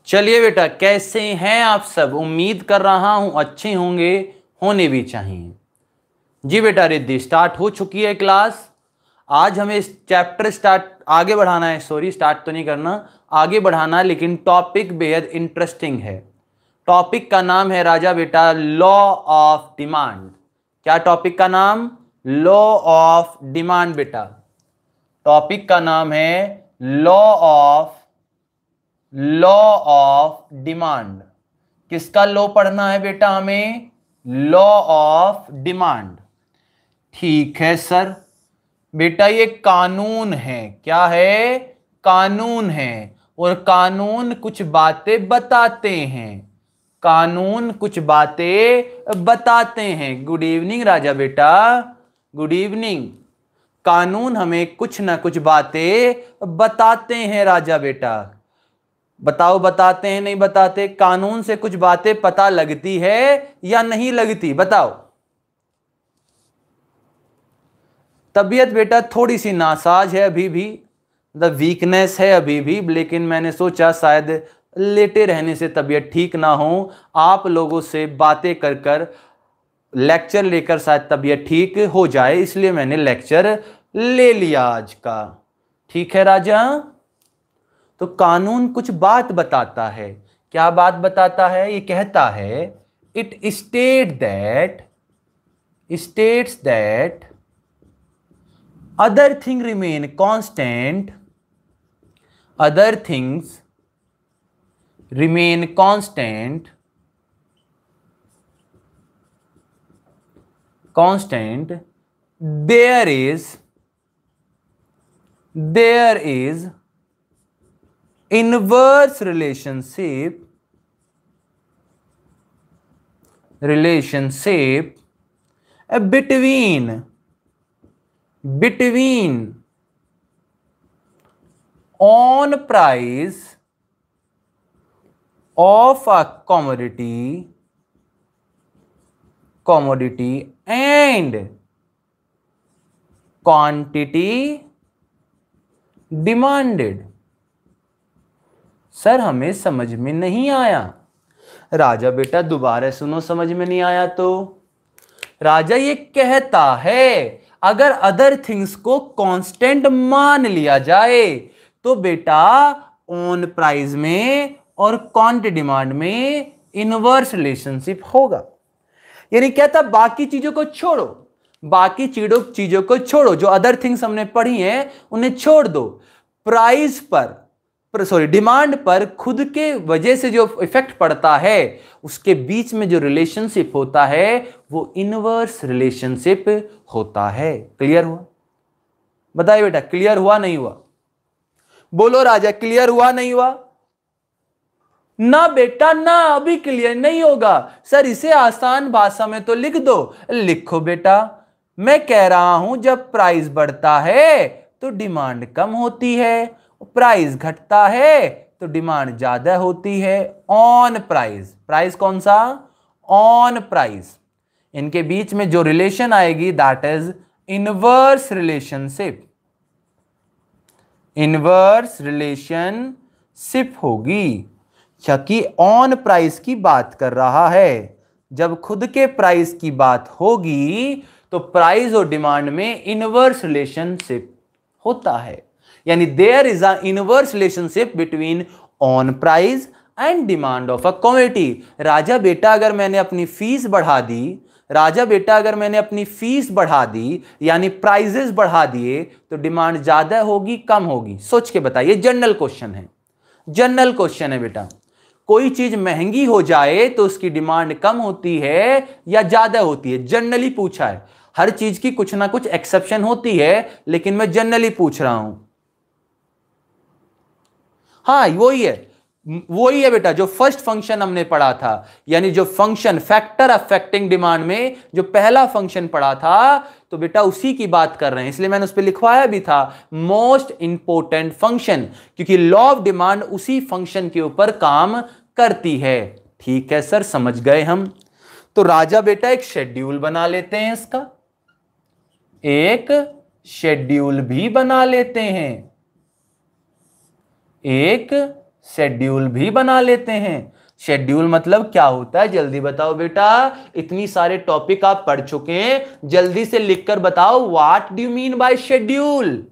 चलिए बेटा, कैसे हैं आप सब? उम्मीद कर रहा हूं अच्छे होंगे, होने भी चाहिए। जी बेटा रिद्धि, स्टार्ट हो चुकी है क्लास। आज हमें इस चैप्टर आगे बढ़ाना है। सॉरी, स्टार्ट तो नहीं करना, आगे बढ़ाना है, लेकिन टॉपिक बेहद इंटरेस्टिंग है। टॉपिक का नाम है राजा बेटा लॉ ऑफ डिमांड। क्या टॉपिक का नाम? लॉ ऑफ डिमांड बेटा। टॉपिक का नाम है लॉ ऑफ डिमांड। किसका लॉ पढ़ना है बेटा हमें? Law of demand. ठीक है सर। बेटा ये कानून है। क्या है? कानून है। और कानून कुछ बातें बताते हैं। कानून कुछ बातें बताते हैं। गुड इवनिंग राजा बेटा, गुड इवनिंग। कानून हमें कुछ ना कुछ बातें बताते हैं राजा बेटा। बताओ, बताते हैं नहीं बताते? कानून से कुछ बातें पता लगती है या नहीं लगती? बताओ। तबीयत बेटा थोड़ी सी नासाज है अभी भी, द वीकनेस है अभी भी, लेकिन मैंने सोचा शायद लेटे रहने से तबीयत ठीक ना हो, आप लोगों से बातें कर कर लेक्चर लेकर शायद तबीयत ठीक हो जाए, इसलिए मैंने लेक्चर ले लिया आज का। ठीक है राजा। तो कानून कुछ बात बताता है। क्या बात बताता है? ये कहता है it states that other things remain constant, other things remain constant, there is inverse relationship between on price of a commodity and quantity demanded। Sir हमें समझ में नहीं आया। राजा बेटा दोबारा सुनो, समझ में नहीं आया तो। राजा ये कहता है अगर अदर थिंग्स को कांस्टेंट मान लिया जाए तो बेटा ऑन प्राइस में और क्वांटिटी डिमांड में इनवर्स रिलेशनशिप होगा। यानी कहता बाकी चीजों को छोड़ो, बाकी चीजों को छोड़ो, जो अदर थिंग्स हमने पढ़ी हैं उन्हें छोड़ दो। प्राइस पर डिमांड पर खुद के वजह से जो इफेक्ट पड़ता है उसके बीच में जो रिलेशनशिप होता है वो इनवर्स रिलेशनशिप होता है। क्लियर हुआ? बताइए बेटा, क्लियर हुआ नहीं हुआ? बोलो राजा, क्लियर हुआ नहीं हुआ? ना बेटा ना, अभी क्लियर नहीं होगा। सर इसे आसान भाषा में तो लिख दो। लिखो बेटा। मैं कह रहा हूं जब प्राइस बढ़ता है तो डिमांड कम होती है, प्राइस घटता है तो डिमांड ज्यादा होती है। ऑन प्राइस, प्राइस कौन सा? On price. इनके बीच में जो रिलेशन आएगी that is inverse relationship. Inverse relationship होगी, क्योंकि ऑन प्राइस की बात कर रहा है। जब खुद के प्राइस की बात होगी तो प्राइस और डिमांड में इनवर्स रिलेशनशिप होता है। यानी there is a inverse relationship between on price and demand of a commodity. राजा बेटा अगर मैंने अपनी फीस बढ़ा दी, राजा बेटा अगर मैंने अपनी फीस बढ़ा दी यानी प्राइजेस बढ़ा दिए तो डिमांड ज्यादा होगी कम होगी? सोच के बताइए। जनरल क्वेश्चन है, जनरल क्वेश्चन है बेटा। कोई चीज महंगी हो जाए तो उसकी डिमांड कम होती है या ज्यादा होती है? जनरली पूछा है। हर चीज की कुछ ना कुछ एक्सेप्शन होती है, लेकिन मैं जनरली पूछ रहा हूं। हाँ वही है बेटा जो फर्स्ट फंक्शन हमने पढ़ा था, यानी जो फंक्शन फैक्टर अफेक्टिंग डिमांड में जो पहला फंक्शन पढ़ा था, तो बेटा उसी की बात कर रहे हैं, इसलिए मैंने उस पर लिखवाया भी था मोस्ट इंपोर्टेंट फंक्शन, क्योंकि लॉ ऑफ डिमांड उसी फंक्शन के ऊपर काम करती है। ठीक है सर, समझ गए हम। तो राजा बेटा एक शेड्यूल बना लेते हैं, इसका एक शेड्यूल भी बना लेते हैं, एक शेड्यूल भी बना लेते हैं। शेड्यूल मतलब क्या होता है, जल्दी बताओ बेटा, इतनी सारे टॉपिक आप पढ़ चुके हैं, जल्दी से लिखकर बताओ, what do you mean by schedule?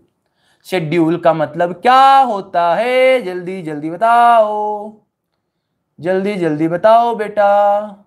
Schedule का मतलब क्या होता है, जल्दी जल्दी बताओ, जल्दी जल्दी बताओ बेटा,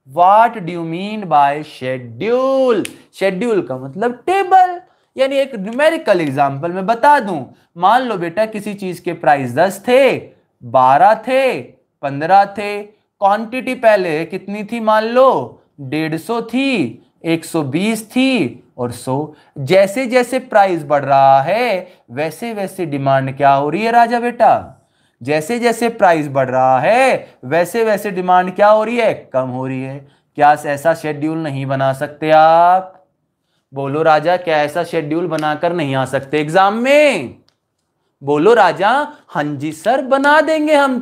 what do you mean by schedule? Schedule का मतलब टेबल। यानी एक न्यूमेरिकल एग्जांपल मैं बता दूं, मान लो बेटा किसी चीज के प्राइस 10 थे, 12 थे, 15 थे, क्वांटिटी पहले कितनी थी, मान लो 150 थी, 120 थी और 100। जैसे जैसे प्राइस बढ़ रहा है वैसे वैसे डिमांड क्या हो रही है राजा बेटा? जैसे जैसे प्राइस बढ़ रहा है वैसे वैसे डिमांड क्या हो रही है, कम हो रही है। क्या ऐसा शेड्यूल नहीं बना सकते आप? बोलो राजा, क्या ऐसा शेड्यूल बनाकर नहीं आ सकते एग्जाम में? बोलो राजा। हाँ जी सर, बना देंगे हम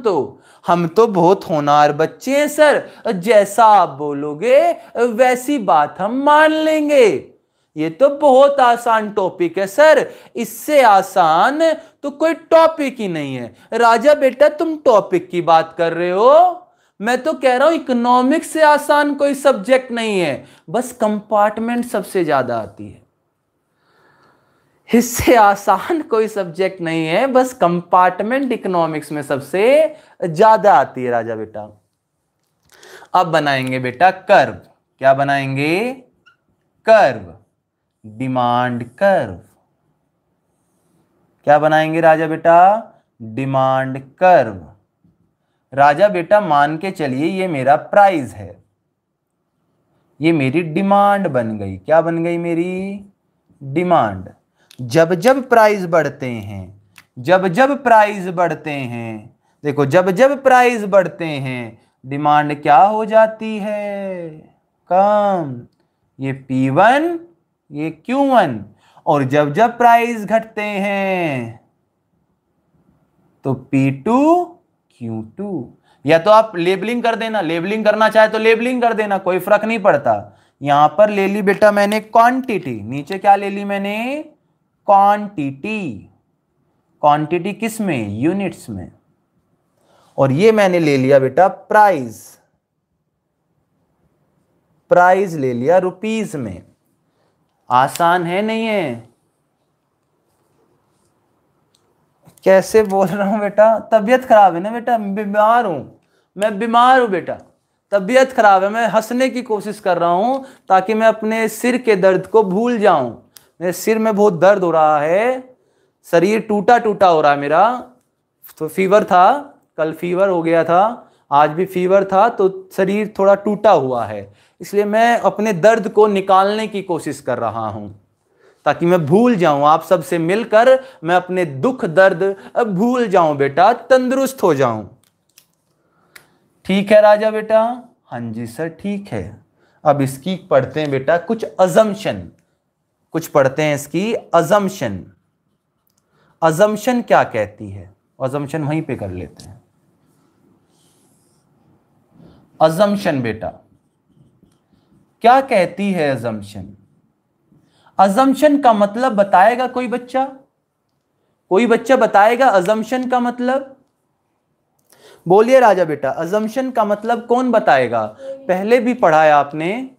तो बहुत होनहार बच्चे हैं सर, जैसा आप बोलोगे वैसी बात हम मान लेंगे। ये तो बहुत आसान टॉपिक है सर, इससे आसान तो कोई टॉपिक ही नहीं है। राजा बेटा तुम टॉपिक की बात कर रहे हो, मैं तो कह रहा हूं इकोनॉमिक्स से आसान कोई सब्जेक्ट नहीं है, बस कंपार्टमेंट सबसे ज्यादा आती है। इससे आसान कोई सब्जेक्ट नहीं है, बस कंपार्टमेंट इकोनॉमिक्स में सबसे ज्यादा आती है राजा बेटा। अब बनाएंगे बेटा कर्व। क्या बनाएंगे? Curve, demand curve. क्या बनाएंगे राजा बेटा? Demand curve. राजा बेटा मान के चलिए ये मेरा प्राइस है, ये मेरी डिमांड बन गई। क्या बन गई मेरी? डिमांड। जब जब प्राइस बढ़ते हैं, जब जब प्राइस बढ़ते हैं, देखो जब जब प्राइस बढ़ते हैं डिमांड क्या हो जाती है? कम। ये P1, ये Q1। और जब जब प्राइस घटते हैं तो P2, Q2। या तो आप लेबलिंग कर देना, लेबलिंग करना चाहे तो लेबलिंग कर देना, कोई फर्क नहीं पड़ता। यहां पर ले ली बेटा मैंने क्वांटिटी, नीचे क्या ले ली मैंने? क्वांटिटी। क्वांटिटी किस में? यूनिट्स में। और ये मैंने ले लिया बेटा प्राइस, प्राइस ले लिया रुपीस में। आसान है नहीं है? कैसे बोल रहा हूं बेटा, तबीयत खराब है ना बेटा, बीमार हूं, मैं बीमार हूं बेटा, तबीयत खराब है, मैं हंसने की कोशिश कर रहा हूं ताकि मैं अपने सिर के दर्द को भूल जाऊं। मेरे सिर में बहुत दर्द हो रहा है, शरीर टूटा टूटा हो रहा है मेरा। तो फीवर था, कल फीवर हो गया था, आज भी फीवर था, तो शरीर थोड़ा टूटा हुआ है, इसलिए मैं अपने दर्द को निकालने की कोशिश कर रहा हूं ताकि मैं भूल जाऊं, आप सबसे मिलकर मैं अपने दुख दर्द अब भूल जाऊं बेटा, तंदुरुस्त हो जाऊं। ठीक है राजा बेटा? हाँ जी सर ठीक है। अब इसकी पढ़ते हैं बेटा कुछ अजम्पशन, कुछ पढ़ते हैं इसकी अजम्पशन। अजम्पशन क्या कहती है? अजम्पशन वहीं पे कर लेते हैं। अजम्पशन बेटा क्या कहती है? अजम्पशन, अजम्पशन का मतलब बताएगा कोई बच्चा? कोई बच्चा बताएगा अजम्पशन का मतलब? बोलिए राजा बेटा, अजम्पशन का मतलब कौन बताएगा? पहले भी पढ़ा है आपने,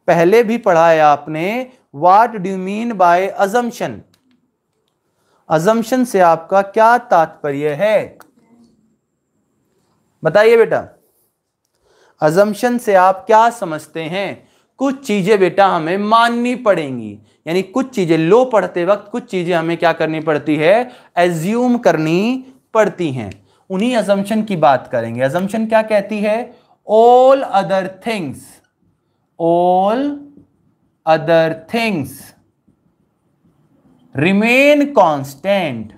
पहले भी पढ़ा है आपने। What do you mean by assumption? Assumption से आपका क्या तात्पर्य है? बताइए बेटा, अजम्पशन से आप क्या समझते हैं? कुछ चीजें बेटा हमें माननी पड़ेंगी, यानी कुछ चीजें लो पढ़ते वक्त कुछ चीजें हमें क्या करनी पड़ती है? एज्यूम करनी पड़ती हैं। उन्हीं अजम्पशन की बात करेंगे। अजम्पशन क्या कहती है? All other things, all other things remain constant,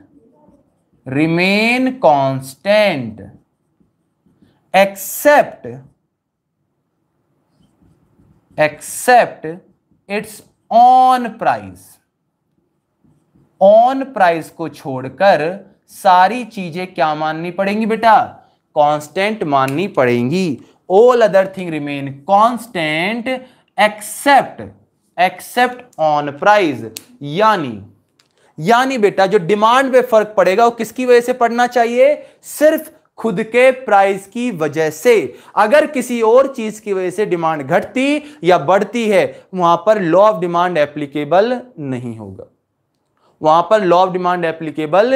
remain constant except its own price. Own price को छोड़कर सारी चीजें क्या माननी पड़ेंगी बेटा? कांस्टेंट माननी पड़ेंगी। All other thing remain constant except on price. यानी बेटा जो डिमांड पे फर्क पड़ेगा वो किसकी वजह से पड़ना चाहिए, सिर्फ खुद के प्राइस की वजह से। अगर किसी और चीज की वजह से डिमांड घटती या बढ़ती है वहां पर लॉ ऑफ डिमांड एप्लीकेबल नहीं होगा, वहां पर लॉ ऑफ डिमांड एप्लीकेबल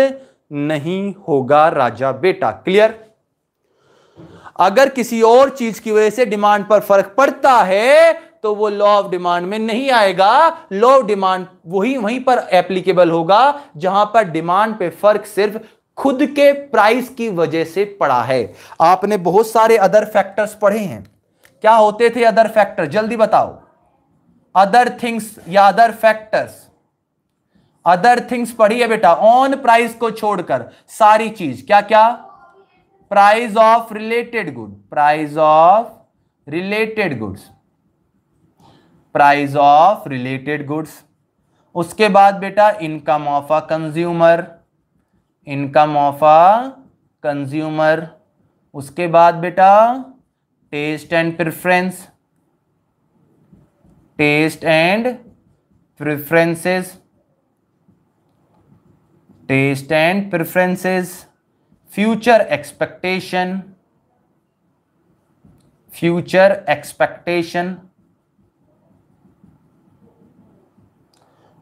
नहीं होगा राजा बेटा। क्लियर? अगर किसी और चीज की वजह से डिमांड पर फर्क पड़ता है तो वो लॉ ऑफ डिमांड में नहीं आएगा। लॉ ऑफ डिमांड वहीं पर एप्लीकेबल होगा जहां पर डिमांड पे फर्क सिर्फ खुद के प्राइस की वजह से पड़ा है। आपने बहुत सारे अदर फैक्टर्स पढ़े हैं, क्या होते थे अदर फैक्टर, जल्दी बताओ। अदर थिंग्स या अदर फैक्टर्स, अदर थिंग्स पढ़ी है बेटा, ऑन प्राइस को छोड़कर सारी चीज, क्या क्या, price of related good, price of related goods, price of related goods. उसके बाद बेटा income of a consumer, income of a consumer. उसके बाद बेटा taste and preference, taste and preferences, taste and preferences. Future expectation, future expectation.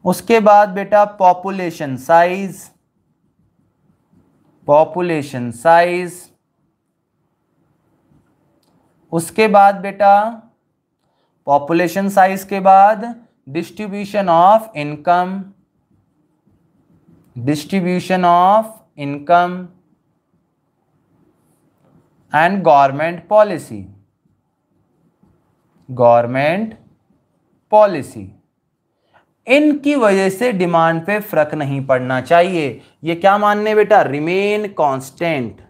उसके बाद बेटा population size, population size. उसके बाद बेटा पॉपुलेशन साइज के बाद distribution of income, distribution of income and government policy, government policy. इनकी वजह से डिमांड पे फर्क नहीं पड़ना चाहिए। ये क्या मानने बेटा, रिमेन कांस्टेंट।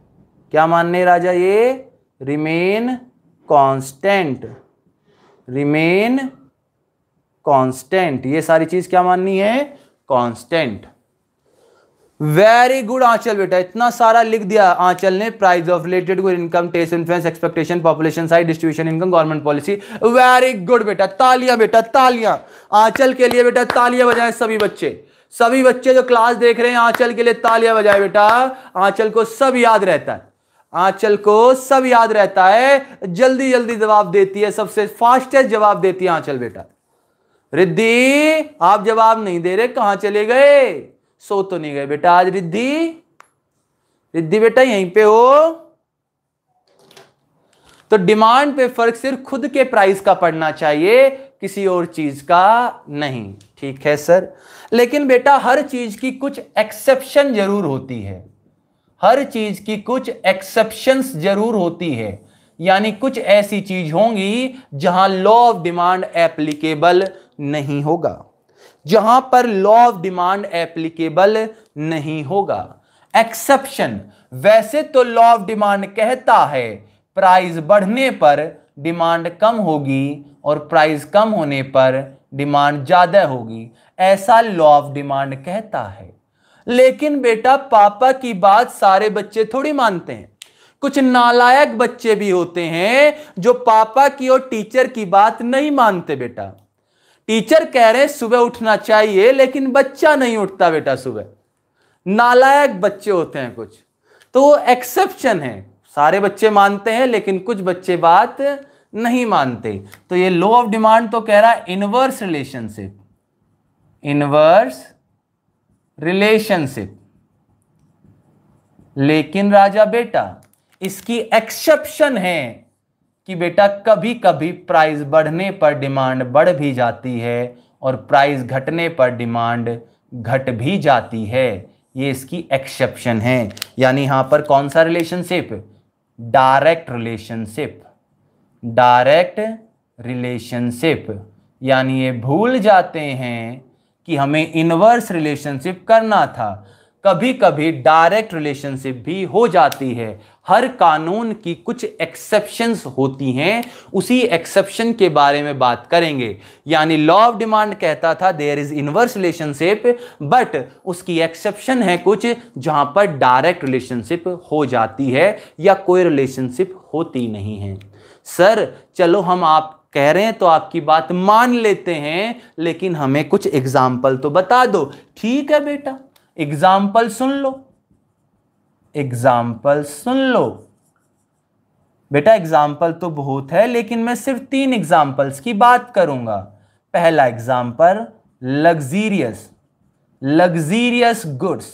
क्या मानने राजा, ये रिमेन कांस्टेंट, रिमेन कांस्टेंट। ये सारी चीज क्या माननी है, कांस्टेंट। वेरी गुड आंचल बेटा, इतना सारा लिख दिया आंचल ने। Price of related good, income, taste, influence, expectation, population size, distribution income, government policy. Very good बेटा, तालियां बेटा, तालियां आंचल के लिए बेटा, तालियां बजाएं सभी बच्चे। सभी बच्चे जो क्लास देख रहे हैं आंचल के लिए तालियां बजाएं बेटा। आंचल को सब याद रहता है, आंचल को सब याद रहता है, जल्दी जल्दी जवाब देती है, सबसे फास्टेस्ट जवाब देती है आंचल बेटा। रिद्धि आप जवाब नहीं दे रहे, कहां चले गए, सो तो नहीं गए बेटा आज रिद्धि? रिद्धि बेटा यहीं पे हो? तो डिमांड पे फर्क सिर्फ खुद के प्राइस का पड़ना चाहिए, किसी और चीज का नहीं। ठीक है सर, लेकिन बेटा हर चीज की कुछ एक्सेप्शन जरूर होती है, हर चीज की कुछ एक्सेप्शंस जरूर होती है। यानी कुछ ऐसी चीज होंगी जहां लॉ ऑफ डिमांड एप्लीकेबल नहीं होगा, जहां पर लॉ ऑफ डिमांड एप्लीकेबल नहीं होगा। एक्सेप्शन, वैसे तो लॉ ऑफ डिमांड कहता है प्राइस बढ़ने पर डिमांड कम होगी और प्राइस कम होने पर डिमांड ज्यादा होगी, ऐसा लॉ ऑफ डिमांड कहता है। लेकिन बेटा पापा की बात सारे बच्चे थोड़ी मानते हैं, कुछ नालायक बच्चे भी होते हैं जो पापा की और टीचर की बात नहीं मानते बेटा। टीचर कह रहे हैं सुबह उठना चाहिए लेकिन बच्चा नहीं उठता बेटा सुबह, नालायक बच्चे होते हैं कुछ, तो वो एक्सेप्शन है। सारे बच्चे मानते हैं लेकिन कुछ बच्चे बात नहीं मानते। तो ये लॉ ऑफ डिमांड तो कह रहा है इनवर्स रिलेशनशिप, इनवर्स रिलेशनशिप। लेकिन राजा बेटा इसकी एक्सेप्शन है कि बेटा कभी कभी प्राइस बढ़ने पर डिमांड बढ़ भी जाती है और प्राइस घटने पर डिमांड घट भी जाती है, ये इसकी एक्सेप्शन है। यानी यहां पर कौन सा relationship, direct relationship, direct relationship. यानी ये भूल जाते हैं कि हमें इनवर्स रिलेशनशिप करना था, कभी कभी डायरेक्ट रिलेशनशिप भी हो जाती है। हर कानून की कुछ एक्सेप्शंस होती हैं, उसी एक्सेप्शन के बारे में बात करेंगे। यानी लॉ ऑफ डिमांड कहता था there is inverse relationship, but उसकी एक्सेप्शन है कुछ जहां पर डायरेक्ट रिलेशनशिप हो जाती है या कोई रिलेशनशिप होती नहीं है। सर चलो हम आप कह रहे हैं तो आपकी बात मान लेते हैं, लेकिन हमें कुछ एग्जाम्पल तो बता दो। ठीक है बेटा, एग्जाम्पल सुन लो, एग्जाम्पल सुन लो बेटा। एग्जाम्पल तो बहुत है लेकिन मैं सिर्फ 3 एग्जाम्पल्स की बात करूंगा। पहला example luxurious, luxurious goods,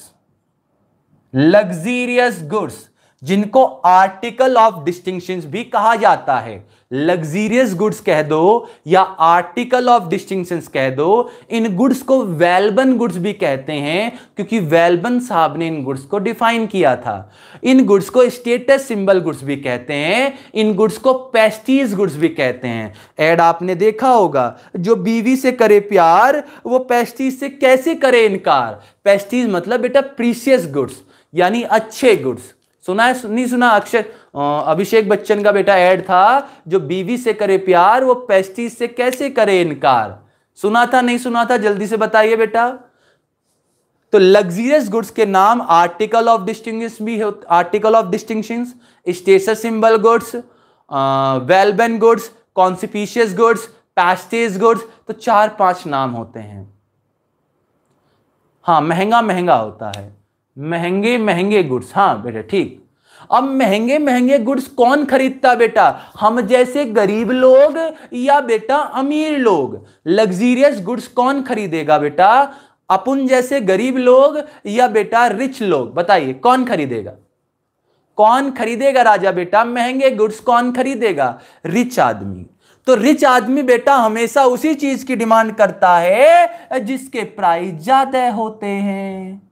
luxurious goods जिनको आर्टिकल ऑफ डिस्टिंक्शन भी कहा जाता है। लग्जीरियस गुड्स कह दो या आर्टिकल ऑफ डिस्टिंक्शन कह दो। इन गुड्स को वेलबन गुड्स भी कहते हैं क्योंकि वेलबन साहब ने इन गुड्स को डिफाइन किया था। इन गुड्स को स्टेटस सिंबल गुड्स भी कहते हैं, इन गुड्स को पेस्टीज गुड्स भी कहते हैं। ऐड आपने देखा होगा, जो बीवी से करे प्यार वो पेस्टीज से कैसे करे इनकार। पेस्टीज मतलब बेटा प्रीशियस गुड्स यानी अच्छे गुड्स। सुना है नहीं सुना? अक्षय अभिषेक बच्चन का बेटा ऐड था, जो बीवी से करे प्यार वो पेस्टीज से कैसे करे इनकार। सुना था नहीं सुना था? जल्दी से बताइए बेटा। तो लग्जरियस गुड्स के नाम आर्टिकल ऑफ डिस्टिंक्शन भी है, article of distinction, status symbol goods, वेलबन goods, conspicuous goods, prestige goods. तो 4-5 नाम होते हैं। हाँ, महंगा महंगा होता है, महंगे महंगे गुड्स। हाँ बेटा ठीक। अब महंगे महंगे गुड्स कौन खरीदता बेटा? हम जैसे गरीब लोग या बेटा अमीर लोग? लग्जरियस गुड्स कौन खरीदेगा बेटा? अपन जैसे गरीब लोग या बेटा रिच लोग? बताइए कौन खरीदेगा? कौन खरीदेगा राजा बेटा महंगे गुड्स? कौन खरीदेगा? रिच आदमी। तो रिच आदमी बेटा हमेशा उसी चीज की डिमांड करता है जिसके प्राइस ज्यादा होते हैं।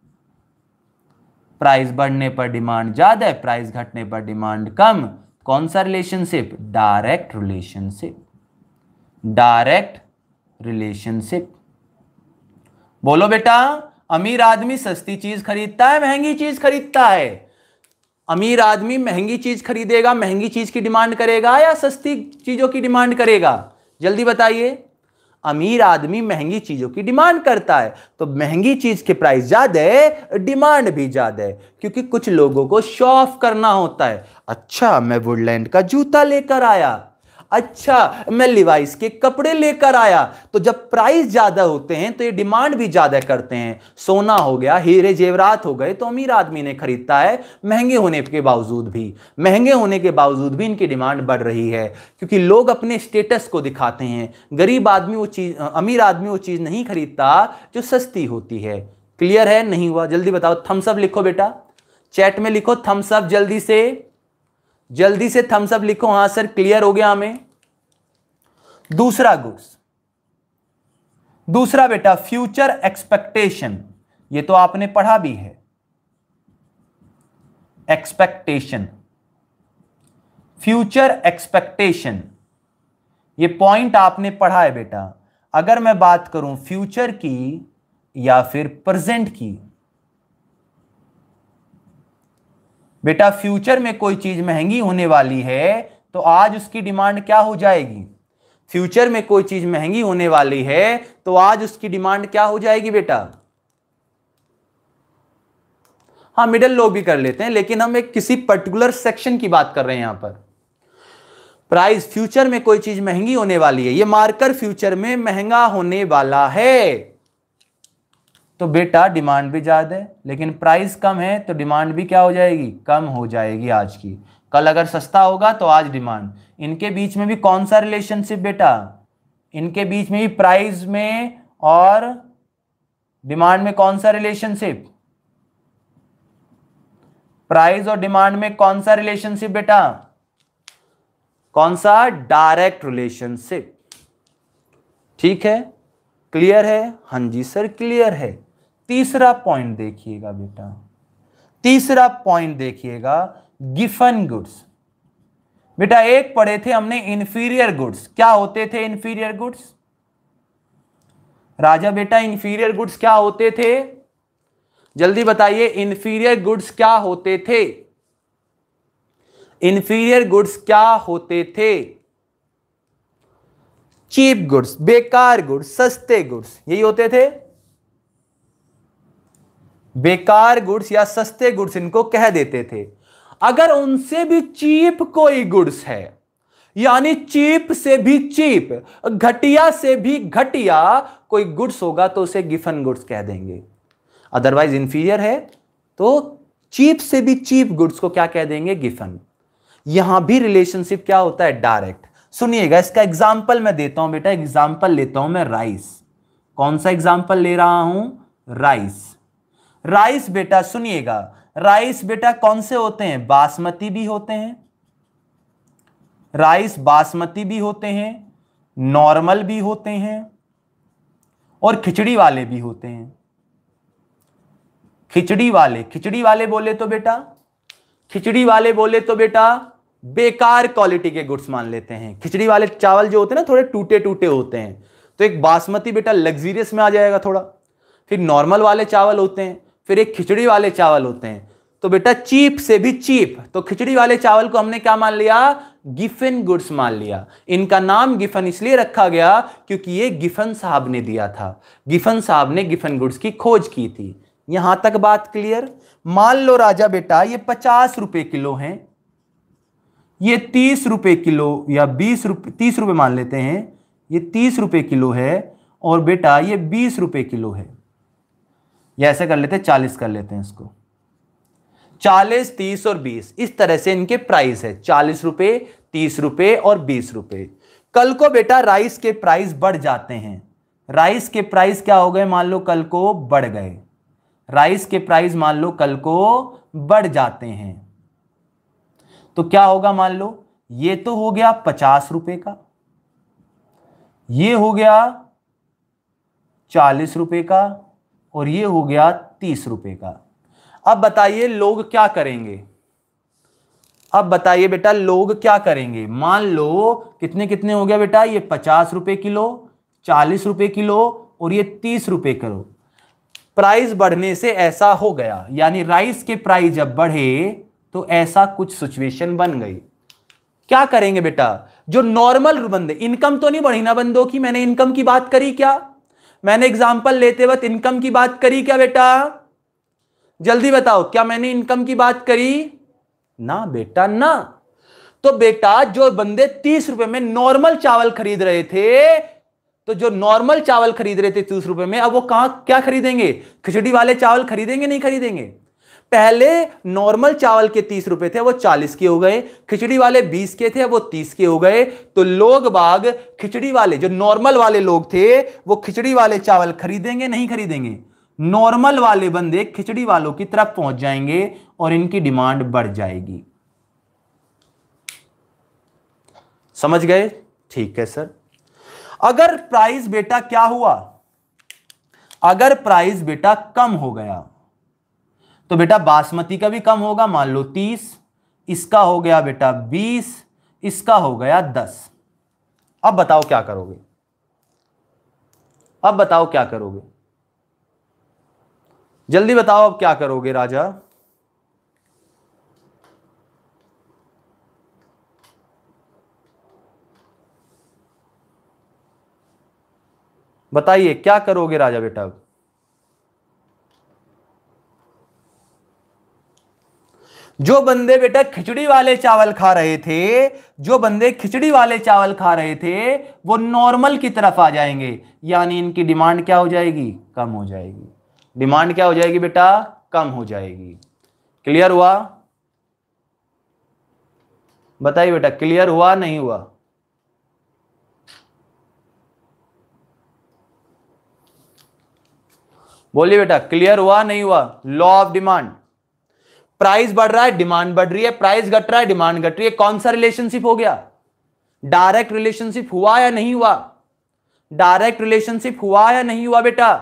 प्राइस बढ़ने पर डिमांड ज्यादा है, प्राइस घटने पर डिमांड कम। कौन सा relationship? Direct relationship, direct relationship. बोलो बेटा, अमीर आदमी सस्ती चीज खरीदता है महंगी चीज खरीदता है? अमीर आदमी महंगी चीज खरीदेगा, महंगी चीज की डिमांड करेगा या सस्ती चीजों की डिमांड करेगा? जल्दी बताइए। अमीर आदमी महंगी चीजों की डिमांड करता है। तो महंगी चीज के प्राइस ज्यादा है, डिमांड भी ज्यादा है, क्योंकि कुछ लोगों को शो ऑफ करना होता है। अच्छा मैं वुडलैंड का जूता लेकर आया, अच्छा मैं लिवाइस के कपड़े लेकर आया। तो जब प्राइस ज्यादा होते हैं तो ये डिमांड भी ज्यादा करते हैं। सोना हो गया, हीरे जेवरात हो गए, तो अमीर आदमी ने खरीदता है। महंगे होने के बावजूद भी, महंगे होने के बावजूद भी इनकी डिमांड बढ़ रही है, क्योंकि लोग अपने स्टेटस को दिखाते हैं। गरीब आदमी वो चीज, अमीर आदमी वो चीज नहीं खरीदता जो सस्ती होती है। क्लियर है? नहीं हुआ? जल्दी बताओ। थम्स अप लिखो बेटा, चैट में लिखो थम्स अप, जल्दी से, जल्दी से थम्स अप लिखो। हां सर क्लियर हो गया हमें। दूसरा गुड्स, दूसरा बेटा फ्यूचर एक्सपेक्टेशन। ये तो आपने पढ़ा भी है, एक्सपेक्टेशन, फ्यूचर एक्सपेक्टेशन। ये पॉइंट आपने पढ़ा है बेटा। अगर मैं बात करूं फ्यूचर की या फिर प्रेजेंट की, बेटा फ्यूचर में कोई चीज महंगी होने वाली है तो आज उसकी डिमांड क्या हो जाएगी? फ्यूचर में कोई चीज महंगी होने वाली है तो आज उसकी डिमांड क्या हो जाएगी बेटा? हाँ मिडिल लोग भी कर लेते हैं, लेकिन हम एक किसी पर्टिकुलर सेक्शन की बात कर रहे हैं यहां पर। प्राइस, फ्यूचर में कोई चीज महंगी होने वाली है, ये मार्कर फ्यूचर में महंगा होने वाला है तो बेटा डिमांड भी ज्यादा है, लेकिन प्राइस कम है तो डिमांड भी क्या हो जाएगी? कम हो जाएगी आज की। कल अगर सस्ता होगा तो आज डिमांड। इनके बीच में भी कौन सा रिलेशनशिप बेटा? इनके बीच में भी प्राइस में और डिमांड में कौन सा रिलेशनशिप? प्राइस और डिमांड में कौन सा रिलेशनशिप बेटा? कौन सा? Direct relationship. ठीक है, क्लियर है? हाँ जी सर क्लियर है। तीसरा पॉइंट देखिएगा बेटा, तीसरा पॉइंट देखिएगा, गिफन गुड्स। बेटा एक पढ़े थे हमने इंफीरियर गुड्स। क्या होते थे इंफीरियर गुड्स? राजा बेटा इंफीरियर गुड्स क्या होते थे? जल्दी बताइए, इंफीरियर गुड्स क्या होते थे? इंफीरियर गुड्स क्या होते थे? चीप गुड्स, बेकार गुड्स, सस्ते गुड्स, यही होते थे। बेकार गुड्स या सस्ते गुड्स इनको कह देते थे। अगर उनसे भी चीप कोई गुड्स है, यानी चीप से भी चीप, घटिया से भी घटिया कोई गुड्स होगा तो उसे गिफन गुड्स कह देंगे। अदरवाइज इंफीरियर है तो चीप से भी चीप गुड्स को क्या कह देंगे, गिफन। यहां भी रिलेशनशिप क्या होता है, डायरेक्ट। सुनिएगा, इसका एग्जाम्पल मैं देता हूं बेटा, एग्जाम्पल लेता हूं मैं राइस। कौन सा एग्जाम्पल ले रहा हूं, राइस। राइस बेटा सुनिएगा, राइस बेटा कौन से होते हैं, बासमती भी होते हैं, राइस बासमती भी होते हैं, नॉर्मल भी होते हैं और खिचड़ी वाले भी होते हैं। खिचड़ी वाले बोले तो बेटा, खिचड़ी वाले बोले तो बेटा बेकार क्वालिटी के गुड्स मान लेते हैं। खिचड़ी वाले चावल जो होते हैं ना थोड़े टूटे टूटे होते हैं, तो एक बासमती बेटा लग्जरियस में आ जाएगा थोड़ा, फिर नॉर्मल वाले चावल होते हैं, फिर एक खिचड़ी वाले चावल होते हैं। तो बेटा चीप से भी चीप, तो खिचड़ी वाले चावल को हमने क्या मान लिया, गिफन गुड्स मान लिया। इनका नाम गिफन इसलिए रखा गया क्योंकि ये गिफन साहब ने दिया था, गिफन साहब ने गिफन गुड्स की खोज की थी। यहां तक बात क्लियर। मान लो राजा बेटा ये 50 रुपए किलो हैं, ये 30 रुपए किलो या 20 रुपए, 30 रुपए मान लेते हैं, ये 30 रुपए किलो है और बेटा ये 20 रुपए किलो है, या ऐसे कर लेते हैं 40 कर लेते हैं इसको, 40, 30 और 20, इस तरह से इनके प्राइस है, 40 रुपए, 30 रुपए और 20 रुपए। कल को बेटा राइस के प्राइस बढ़ जाते हैं, राइस के प्राइस क्या हो गए, मान लो कल को बढ़ गए, राइस के प्राइस मान लो कल को बढ़ जाते हैं, तो क्या होगा, मान लो ये तो हो गया 50 रुपए का, ये हो गया 40 रुपए का और ये हो गया 30 रुपए का। अब बताइए लोग क्या करेंगे, अब बताइए बेटा लोग क्या करेंगे। मान लो कितने कितने हो गया बेटा, ये 50 रुपए किलो, 40 रुपए किलो और ये 30 रुपए किलो। प्राइस बढ़ने से ऐसा हो गया, यानी राइस के प्राइस जब बढ़े तो ऐसा कुछ सिचुएशन बन गई। क्या करेंगे बेटा, जो नॉर्मल बंदे, इनकम तो नहीं बढ़ी ना बंदों की, मैंने इनकम की बात करी क्या, मैंने एग्जांपल लेते वक्त इनकम की बात करी क्या बेटा, जल्दी बताओ, क्या मैंने इनकम की बात करी, ना बेटा ना। तो बेटा जो बंदे 30 रुपए में नॉर्मल चावल खरीद रहे थे, तो जो नॉर्मल चावल खरीद रहे थे 30 रुपए में, अब वो कहां क्या खरीदेंगे, खिचड़ी वाले चावल खरीदेंगे, नहीं खरीदेंगे। पहले नॉर्मल चावल के 30 रुपए थे वो 40 के हो गए, खिचड़ी वाले 20 के थे वो 30 के हो गए। तो लोग बाग खिचड़ी वाले, जो नॉर्मल वाले लोग थे वो खिचड़ी वाले चावल खरीदेंगे, नहीं खरीदेंगे, नॉर्मल वाले बंदे खिचड़ी वालों की तरफ पहुंच जाएंगे और इनकी डिमांड बढ़ जाएगी। समझ गए, ठीक है सर। अगर प्राइस बेटा क्या हुआ, अगर प्राइस बेटा कम हो गया तो बेटा बासमती का भी कम होगा, मान लो 30, इसका हो गया बेटा 20, इसका हो गया 10। अब बताओ क्या करोगे, अब बताओ क्या करोगे, जल्दी बताओ अब क्या करोगे राजा। बताइए क्या करोगे राजा बेटा। जो बंदे बेटा खिचड़ी वाले चावल खा रहे थे, जो बंदे खिचड़ी वाले चावल खा रहे थे वो नॉर्मल की तरफ आ जाएंगे, यानी इनकी डिमांड क्या हो जाएगी, कम हो जाएगी। डिमांड क्या हो जाएगी बेटा, कम हो जाएगी। क्लियर हुआ, बताइए बेटा क्लियर हुआ नहीं हुआ। बोलिए बेटा क्लियर हुआ नहीं हुआ। लॉ ऑफ डिमांड, प्राइस बढ़ रहा है डिमांड बढ़ रही है, प्राइस घट रहा है डिमांड घट रही है। कौन सा रिलेशनशिप हो गया, डायरेक्ट रिलेशनशिप हुआ या नहीं हुआ, डायरेक्ट रिलेशनशिप हुआ या नहीं हुआ बेटा।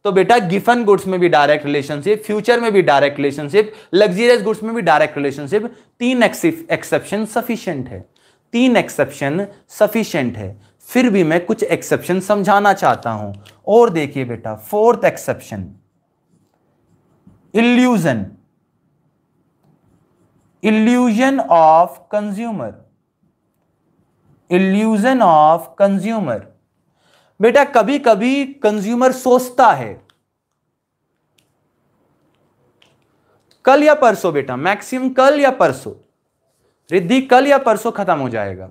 तो बेटा गिफन गुड्स में भी डायरेक्ट रिलेशनशिप, फ्यूचर में भी डायरेक्ट रिलेशनशिप, लग्जरियस गुड्स में भी डायरेक्ट रिलेशनशिप। 3 एक्सेप्शन सफिशिएंट है, 3 एक्सेप्शन सफिशिएंट है। फिर भी मैं कुछ एक्सेप्शन समझाना चाहता हूं। और देखिए बेटा 4th exception, illusion, illusion of consumer, illusion of consumer. बेटा कभी कभी कंज्यूमर सोचता है, कल या परसों बेटा, मैक्सिमम कल या परसों, रिद्धि कल या परसों खत्म हो जाएगा।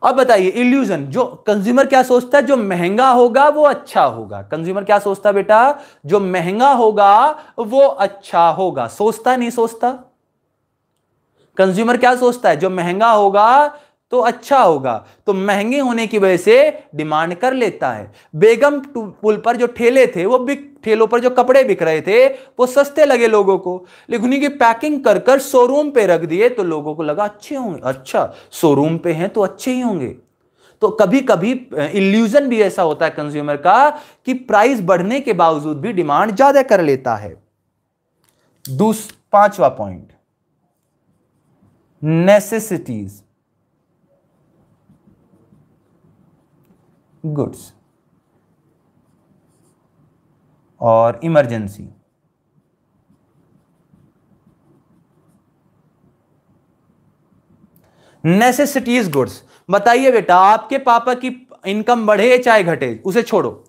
अब बताइए इल्यूजन, जो कंज्यूमर क्या सोचता है, जो महंगा होगा वो अच्छा होगा। कंज्यूमर क्या सोचता है बेटा, जो महंगा होगा वो अच्छा होगा। सोचता नहीं सोचता? कंज्यूमर क्या सोचता है, जो महंगा होगा तो अच्छा होगा, तो महंगे होने की वजह से डिमांड कर लेता है। बेगम पुल पर जो ठेले थे, वो ठेलों पर जो कपड़े बिक रहे थे वो सस्ते लगे लोगों को, लेकिन उन्हीं की पैकिंग कर कर शोरूम पे रख दिए तो लोगों को लगा अच्छे होंगे, अच्छा शोरूम पे हैं तो अच्छे ही होंगे। तो कभी कभी इल्यूजन भी ऐसा होता है कंज्यूमर का कि प्राइस बढ़ने के बावजूद भी डिमांड ज्यादा कर लेता है। पांचवा पॉइंट, नेसेसिटीज गुड्स और इमरजेंसी। नेसेसिटीज गुड्स, बताइए बेटा, आपके पापा की इनकम बढ़े चाहे घटे, उसे छोड़ो,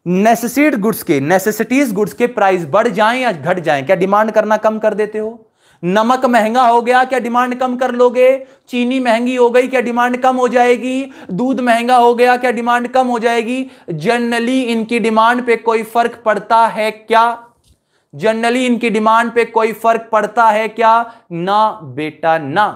नेसेसिटीज गुड्स के प्राइस बढ़ जाएं या घट जाएं, क्या डिमांड करना कम कर देते हो? नमक महंगा हो गया, क्या डिमांड कम कर लोगे? चीनी महंगी हो गई, क्या डिमांड कम हो जाएगी? दूध महंगा हो गया, क्या डिमांड कम हो जाएगी? जनरली इनकी डिमांड पे कोई फर्क पड़ता है क्या? जनरली इनकी डिमांड पे कोई फर्क पड़ता है क्या? ना बेटा ना।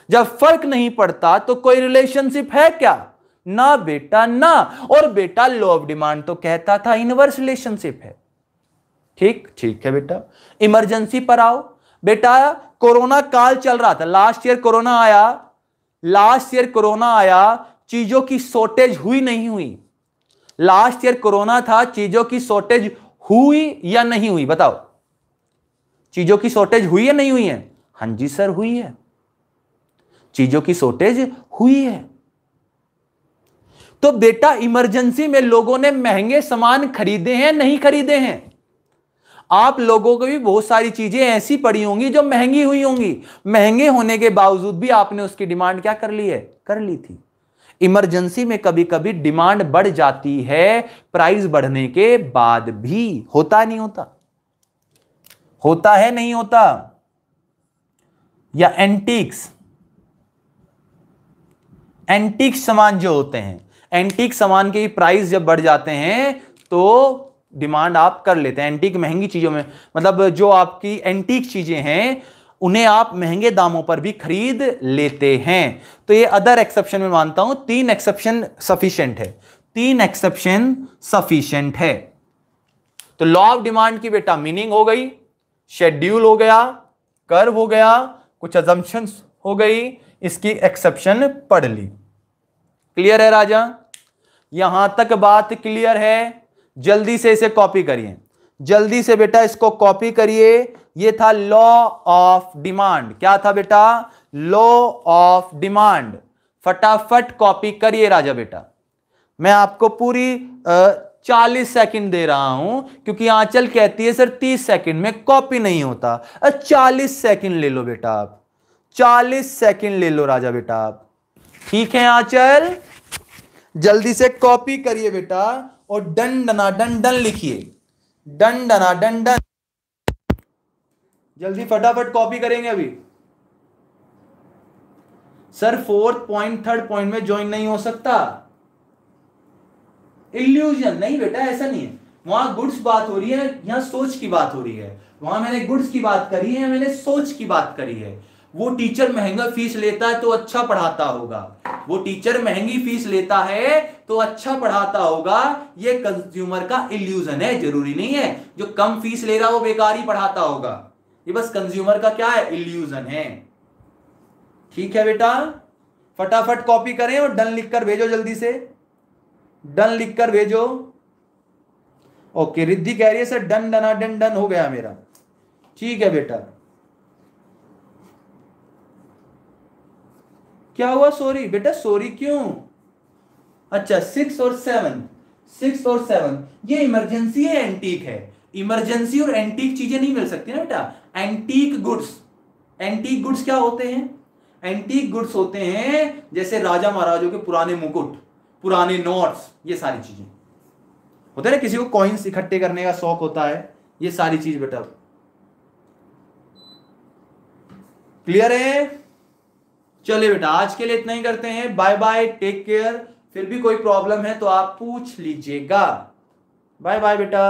जब फर्क नहीं पड़ता तो कोई रिलेशनशिप है क्या? ना बेटा ना। और बेटा लॉ ऑफ डिमांड तो कहता था इनवर्स रिलेशनशिप है। ठीक ठीक है बेटा। इमरजेंसी पर आओ बेटा, कोरोना काल चल रहा था, लास्ट ईयर कोरोना आया, चीजों की शॉर्टेज हुई नहीं हुई? लास्ट ईयर कोरोना था, चीजों की शॉर्टेज हुई या नहीं हुई? बताओ, चीजों की शॉर्टेज हुई या नहीं हुई है? हां जी सर हुई है, चीजों की शॉर्टेज हुई है। तो बेटा इमरजेंसी में लोगों ने महंगे सामान खरीदे हैं नहीं खरीदे हैं? आप लोगों को भी बहुत सारी चीजें ऐसी पड़ी होंगी जो महंगी हुई होंगी, महंगे होने के बावजूद भी आपने उसकी डिमांड क्या कर ली है? कर ली थी। इमरजेंसी में कभी कभी डिमांड बढ़ जाती है प्राइस बढ़ने के बाद भी। होता नहीं होता? होता है नहीं होता? या एंटीक्स सामान जो होते हैं, एंटीक सामान के प्राइस जब बढ़ जाते हैं तो डिमांड आप कर लेते हैं। एंटीक महंगी चीजों में, मतलब जो आपकी एंटीक चीजें हैं उन्हें आप महंगे दामों पर भी खरीद लेते हैं। तो ये अदर एक्सेप्शन में मानता हूं, 3 एक्सेप्शन सफिशिएंट है, 3 एक्सेप्शन सफिशिएंट है। तो लॉ ऑफ डिमांड की बेटा मीनिंग हो गई, शेड्यूल हो गया, कर्व हो गया, कुछ अजम्पशंस हो गई, इसकी एक्सेप्शन पढ़ ली। क्लियर है राजा? यहां तक बात क्लियर है? जल्दी से इसे कॉपी करिए, जल्दी से बेटा इसको कॉपी करिए। ये था लॉ ऑफ डिमांड। क्या था बेटा? Law of demand. फटाफट कॉपी करिए राजा बेटा। मैं आपको पूरी 40 सेकंड दे रहा हूं, क्योंकि आंचल कहती है सर 30 सेकंड में कॉपी नहीं होता। 40 सेकंड ले लो बेटा आप, 40 सेकंड ले लो राजा बेटा आप। ठीक है आंचल, जल्दी से कॉपी करिए बेटा और डन डना डन डन लिखिए, डन डना डन डन। जल्दी फटाफट कॉपी करेंगे अभी। Sir 4th point 3rd point में ज्वाइन नहीं हो सकता? इल्यूजन नहीं बेटा, ऐसा नहीं है। वहां गुड्स बात हो रही है, यहां सोच की बात हो रही है। वहां मैंने गुड्स की बात करी है, मैंने सोच की बात करी है। वो टीचर महंगा फीस लेता है तो अच्छा पढ़ाता होगा, वो टीचर महंगी फीस लेता है तो अच्छा पढ़ाता होगा, ये कंज्यूमर का इल्यूजन है। जरूरी नहीं है जो कम फीस ले रहा वो बेकार ही पढ़ाता होगा, ये बस कंज्यूमर का क्या है? इल्यूजन है। ठीक है बेटा, फटाफट कॉपी करें और डन लिखकर भेजो, जल्दी से डन लिखकर भेजो। ओके, रिद्धि कह रही है सर डन डना डन डन हो गया मेरा। ठीक है बेटा, क्या हुआ? सॉरी बेटा, सॉरी क्यों? अच्छा 6 और 7 ये इमरजेंसी है, एंटीक है। इमरजेंसी और एंटीक चीजें नहीं मिल सकती ना बेटा। एंटीक गुड्स क्या होते हैं? एंटीक गुड्स होते हैं जैसे राजा महाराजों के पुराने मुकुट, पुराने नोट्स, ये सारी चीजें होते हैं ना। किसी को कॉइन्स इकट्ठे करने का शौक होता है, ये सारी चीज बेटा। क्लियर है? चलिए बेटा आज के लिए इतना ही करते हैं, बाय बाय, टेक केयर। फिर भी कोई प्रॉब्लम है तो आप पूछ लीजिएगा। बाय बाय बेटा।